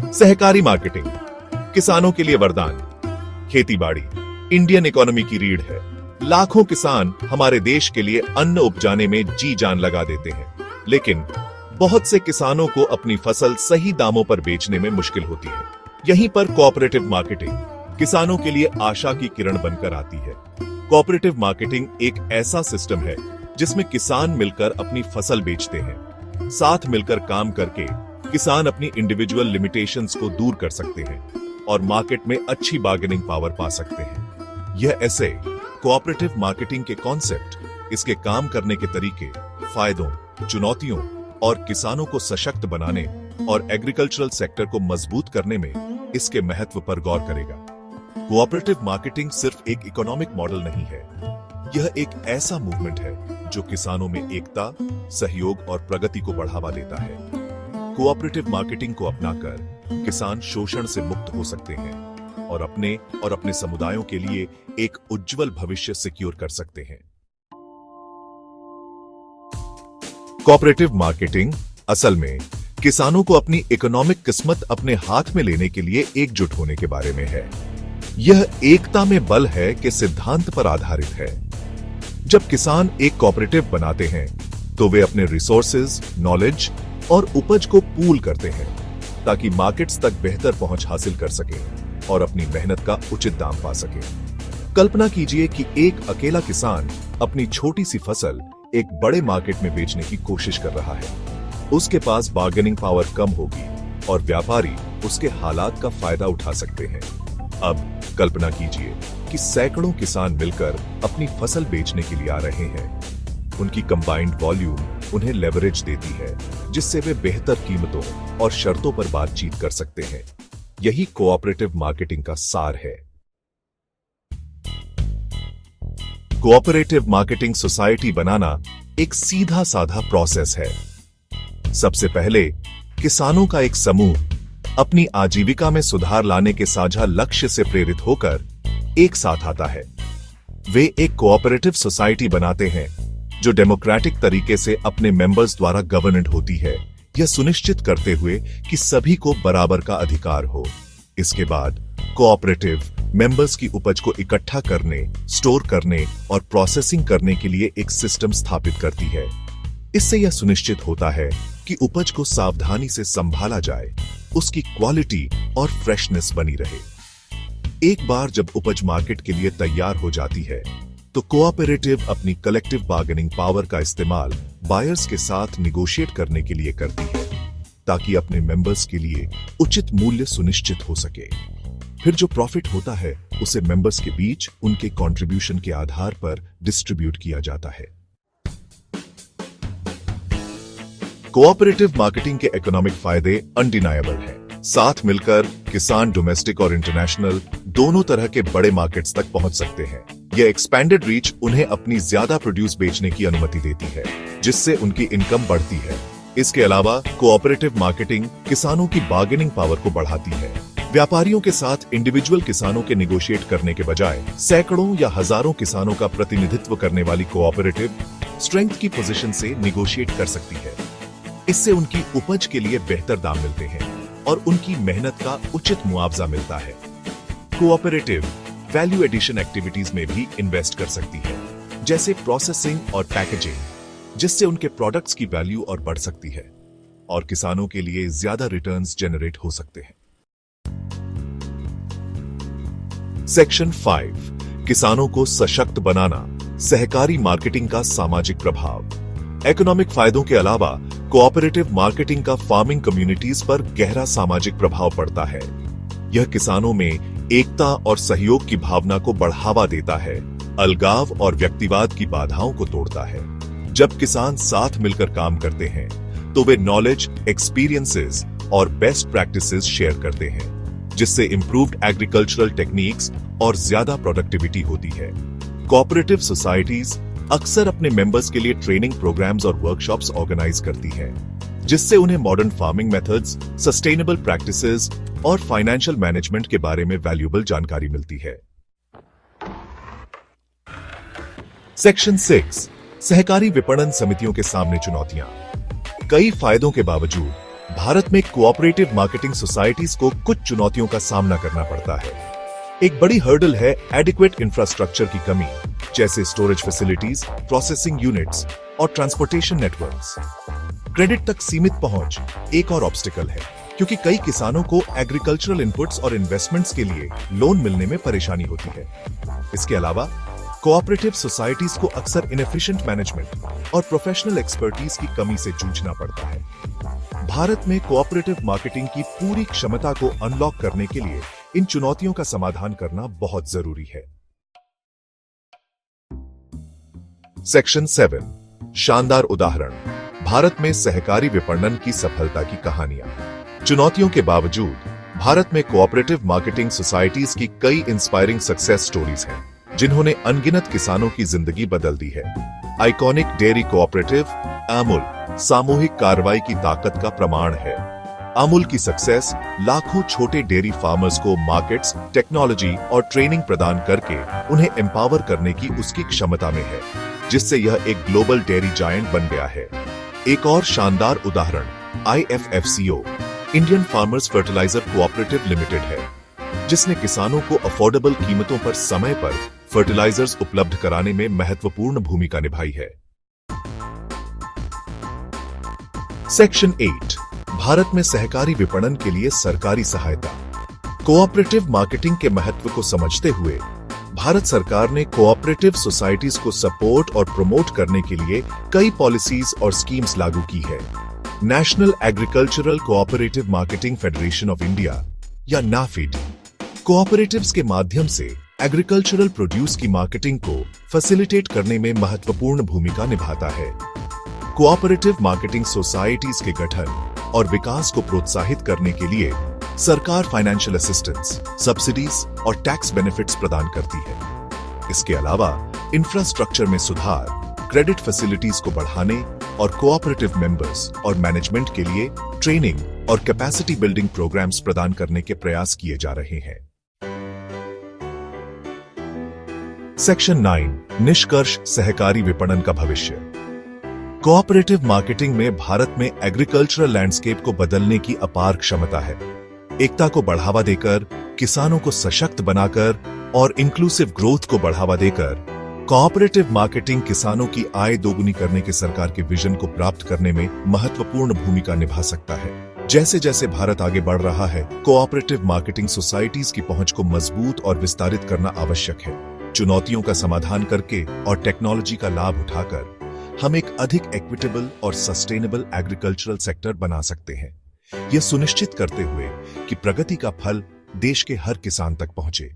सहकारी मार्केटिंग किसानों के लिए वरदान। खेतीबाड़ी इंडियन इकोनॉमी की रीढ़ है। लाखों किसान हमारे देश के लिए अन्न उपजाने में जी जान लगा देते हैं, लेकिन बहुत से किसानों को अपनी फसल सही दामों पर बेचने में मुश्किल होती है। यहीं पर कोऑपरेटिव मार्केटिंग किसानों के लिए आशा की किरण बनकर आती है। कोऑपरेटिव मार्केटिंग एक ऐसा सिस्टम है जिसमें किसान मिलकर अपनी फसल बेचते हैं। साथ मिलकर काम करके किसान अपनी इंडिविजुअल लिमिटेशंस को दूर कर सकते हैं और मार्केट में अच्छी बार्गेनिंग पावर पा सकते हैं। यह ऐसे कोऑपरेटिव मार्केटिंग के कॉन्सेप्ट, इसके काम करने के तरीके, फायदों, चुनौतियों और किसानों को सशक्त बनाने और एग्रीकल्चरल सेक्टर को मजबूत करने में इसके महत्व पर गौर करेगा। कोऑपरेटिव मार्केटिंग सिर्फ एक इकोनॉमिक मॉडल नहीं है, यह एक ऐसा मूवमेंट है जो किसानों में एकता, सहयोग और प्रगति को बढ़ावा देता है। कोऑपरेटिव मार्केटिंग को अपनाकर किसान शोषण से मुक्त हो सकते हैं और अपने समुदायों के लिए एक उज्जवल भविष्य सिक्योर कर सकते हैं। कोऑपरेटिव मार्केटिंग असल में किसानों को अपनी इकोनॉमिक किस्मत अपने हाथ में लेने के लिए एकजुट होने के बारे में है। यह एकता में बल है के सिद्धांत पर आधारित है। जब किसान एक कोऑपरेटिव बनाते हैं तो वे अपने रिसोर्सेज, नॉलेज और उपज को पूल करते हैं ताकि मार्केट्स तक बेहतर पहुंच हासिल कर सकें और अपनी मेहनत का उचित दाम पा सकें। कल्पना कीजिए कि एक अकेला किसान अपनी छोटी सी फसल एक बड़े मार्केट में बेचने की कोशिश कर रहा है। उसके पास बार्गेनिंग पावर कम होगी और व्यापारी उसके हालात का फायदा उठा सकते हैं। अब कल्पना कीजिए कि सैकड़ों किसान मिलकर अपनी फसल बेचने के लिए आ रहे हैं। उनकी कंबाइंड वॉल्यूम उन्हें लेवरेज देती है, जिससे वे बेहतर कीमतों और शर्तों पर बातचीत कर सकते हैं। यही कोऑपरेटिव मार्केटिंग का सार है। कोऑपरेटिव मार्केटिंग सोसाइटी बनाना एक सीधा साधा प्रोसेस है। सबसे पहले किसानों का एक समूह अपनी आजीविका में सुधार लाने के साझा लक्ष्य से प्रेरित होकर एक साथ आता है। वे एक कोऑपरेटिव सोसाइटी बनाते हैं जो डेमोक्रेटिक तरीके से अपने मेंबर्स द्वारा गवर्नेड होती है, यह सुनिश्चित करते हुए कि सभी को बराबर का अधिकार हो। इसके बाद कोऑपरेटिव मेंबर्स की उपज को इकट्ठा करने, स्टोर करने और प्रोसेसिंग करने के लिए एक सिस्टम स्थापित करती है। इससे यह सुनिश्चित होता है कि उपज को सावधानी से संभाला जाए, उसकी क्वालिटी और फ्रेशनेस बनी रहे। एक बार जब उपज मार्केट के लिए तैयार हो जाती है तो कोऑपरेटिव अपनी कलेक्टिव बार्गेनिंग पावर का इस्तेमाल बायर्स के साथ निगोशिएट करने के लिए करती है ताकि अपने मेंबर्स के लिए उचित मूल्य सुनिश्चित हो सके। फिर जो प्रॉफिट होता है उसे मेंबर्स के बीच उनके कंट्रीब्यूशन के आधार पर डिस्ट्रीब्यूट किया जाता है। कोऑपरेटिव मार्केटिंग के इकोनॉमिक फायदे अनडिनायबल हैं। साथ मिलकर किसान डोमेस्टिक और इंटरनेशनल दोनों तरह के बड़े मार्केट्स तक पहुंच सकते हैं। यह एक्सपेंडेड रीच उन्हें अपनी ज्यादा प्रोड्यूस बेचने की अनुमति देती है, जिससे उनकी इनकम बढ़ती है। इसके अलावा कोऑपरेटिव मार्केटिंग किसानों की बार्गेनिंग पावर को बढ़ाती है। व्यापारियों के साथ इंडिविजुअल किसानों के निगोशिएट करने के बजाय सैकड़ों या हजारों किसानों का प्रतिनिधित्व करने वाली कोऑपरेटिव स्ट्रेंथ की पोजीशन से निगोशिएट कर सकती है। इससे उनकी उपज के लिए बेहतर दाम मिलते हैं और उनकी मेहनत का उचित मुआवजा मिलता है। कोऑपरेटिव वैल्यू एडिशन एक्टिविटीज में भी इन्वेस्ट कर सकती है, जैसे प्रोसेसिंग और पैकेजिंग, जिससे उनके प्रोडक्ट्स की वैल्यू और बढ़ सकती है और किसानों के लिए ज्यादा रिटर्न्स जनरेट हो सकते हैं। सेक्शन 5, किसानों को सशक्त बनाना, सहकारी मार्केटिंग का सामाजिक प्रभाव। इकोनॉमिक फायदों के अलावा कोऑपरेटिव मार्केटिंग का फार्मिंग कम्युनिटीज पर गहरा सामाजिक प्रभाव पड़ता है। यह किसानों में एकता और सहयोग की भावना को बढ़ावा देता है, अलगाव और व्यक्तिवाद की बाधाओं को तोड़ता है। जब किसान साथ मिलकर काम करते हैं तो वे नॉलेज, एक्सपीरियंसेस और बेस्ट प्रैक्टिसेस शेयर करते हैं, जिससे इंप्रूव्ड एग्रीकल्चरल टेक्निक्स और ज्यादा प्रोडक्टिविटी होती है। कोऑपरेटिव सोसाइटीज अक्सर अपने मेंबर्स के लिए ट्रेनिंग प्रोग्राम्स और वर्कशॉप्स ऑर्गेनाइज करती हैं, जिससे उन्हें modern farming methods, sustainable practices और फाइनेंशियल मैनेजमेंट के बारे में वैल्यूएबल जानकारी मिलती है। सेक्शन 6, सहकारी विपणन समितियों के सामने चुनौतियां। कई फायदों के बावजूद भारत में कोऑपरेटिव मार्केटिंग सोसाइटीज को कुछ चुनौतियों का सामना करना पड़ता है। एक बड़ी हर्डल है एडिक्वेट इंफ्रास्ट्रक्चर की कमी, जैसे स्टोरेज फैसिलिटीज, प्रोसेसिंग यूनिट्स और ट्रांसपोर्टेशन नेटवर्क्स। क्रेडिट तक सीमित पहुंच एक और ऑब्स्टिकल है, क्योंकि कई किसानों को एग्रीकल्चरल इनपुट्स और इन्वेस्टमेंट्स के लिए लोन मिलने में परेशानी होती है। इसके अलावा कोऑपरेटिव सोसाइटीज को अक्सर इनएफिशिएंट मैनेजमेंट और प्रोफेशनल एक्सपर्टीज की कमी से जूझना पड़ता है। भारत में कोऑपरेटिव मार्केटिंग की पूरी क्षमता को अनलॉक करने के लिए इन चुनौतियों का समाधान करना बहुत जरूरी है। सेक्शन 7, शानदार उदाहरण, भारत में सहकारी विपणन की सफलता की कहानियां। चुनौतियों के बावजूद भारत में कोऑपरेटिव मार्केटिंग सोसाइटीज की कई इंस्पायरिंग सक्सेस स्टोरीज हैं, जिन्होंने अनगिनत किसानों की जिंदगी बदल दी है। आइकॉनिक डेयरी कोऑपरेटिव अमूल सामूहिक कार्रवाई की ताकत का प्रमाण है। अमूल की सक्सेस लाखों छोटे डेयरी फार्मर्स को मार्केट्स, टेक्नोलॉजी और ट्रेनिंग प्रदान करके उन्हें एम्पावर करने की उसकी क्षमता में है, जिससे यह एक ग्लोबल डेयरी जायंट बन गया है। एक और शानदार उदाहरण IFFCO Indian Farmers Fertiliser Cooperative Limited है, जिसने किसानों को अफोर्डेबल कीमतों पर समय पर फर्टिलाइजर्स उपलब्ध कराने में महत्वपूर्ण भूमिका निभाई है। सेक्शन 8, भारत में सहकारी विपणन के लिए सरकारी सहायता। कोऑपरेटिव मार्केटिंग के महत्व को समझते हुए भारत सरकार ने कोऑपरेटिव सोसाइटीज को सपोर्ट और प्रमोट करने के लिए कई पॉलिसीज और स्कीम्स लागू की है। National agricultural cooperative marketing federation of India या नाफेड कोऑपरेटिव्स के माध्यम से एग्रीकल्चरल प्रोड्यूस की मार्केटिंग को फैसिलिटेट करने में महत्वपूर्ण भूमिका निभाता है। कोऑपरेटिव मार्केटिंग सोसाइटीज के गठन और विकास को प्रोत्साहित करने के लिए सरकार फाइनेंशियल असिस्टेंस, सब्सिडीज और टैक्स बेनिफिट्स प्रदान करती है। इसके अलावा इंफ्रास्ट्रक्चर में सुधार, क्रेडिट फैसिलिटीज को बढ़ाने और कोऑपरेटिव मेंबर्स और मैनेजमेंट के लिए ट्रेनिंग और कैपेसिटी बिल्डिंग प्रोग्राम्स प्रदान करने के प्रयास किए जा रहे हैं। सेक्शन 9, निष्कर्ष, सहकारी विपणन का भविष्य। कोऑपरेटिव मार्केटिंग में भारत में एग्रीकल्चरल लैंडस्केप को बदलने की अपार क्षमता है। एकता को बढ़ावा देकर, किसानों को सशक्त बनाकर और इंक्लूसिव ग्रोथ को बढ़ावा देकर कोऑपरेटिव मार्केटिंग किसानों की आय दोगुनी करने के सरकार के विजन को प्राप्त करने में महत्वपूर्ण भूमिका निभा सकता है। जैसे जैसे भारत आगे बढ़ रहा है, कोऑपरेटिव मार्केटिंग सोसाइटीज की पहुंच को मजबूत और विस्तारित करना आवश्यक है। चुनौतियों का समाधान करके और टेक्नोलॉजी का लाभ उठाकर हम एक अधिक इक्विटेबल और सस्टेनेबल एग्रीकल्चरल सेक्टर बना सकते हैं, यह सुनिश्चित करते हुए कि प्रगति का फल देश के हर किसान तक पहुंचे।